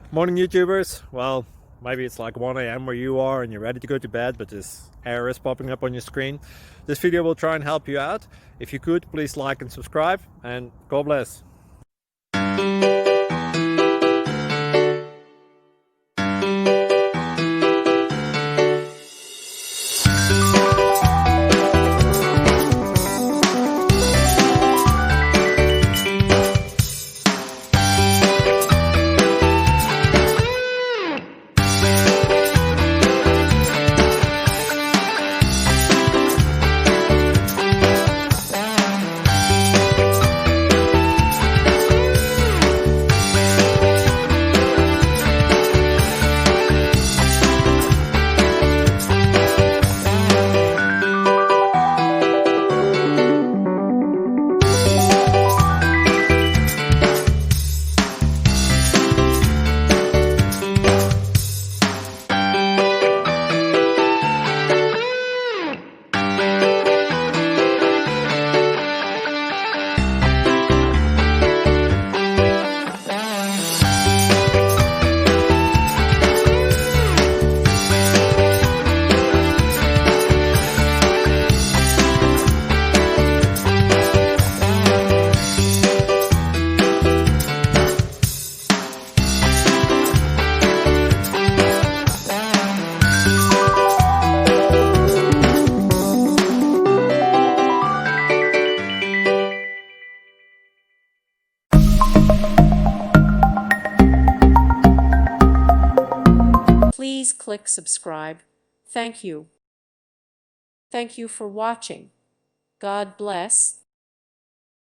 Morning YouTubers. Well, maybe it's like 1 a.m. where you are and you're ready to go to bed, but this error is popping up on your screen. This video will try and help you out. If you could, please like and subscribe, and God bless. Please click subscribe. Thank you. Thank you for watching. God bless.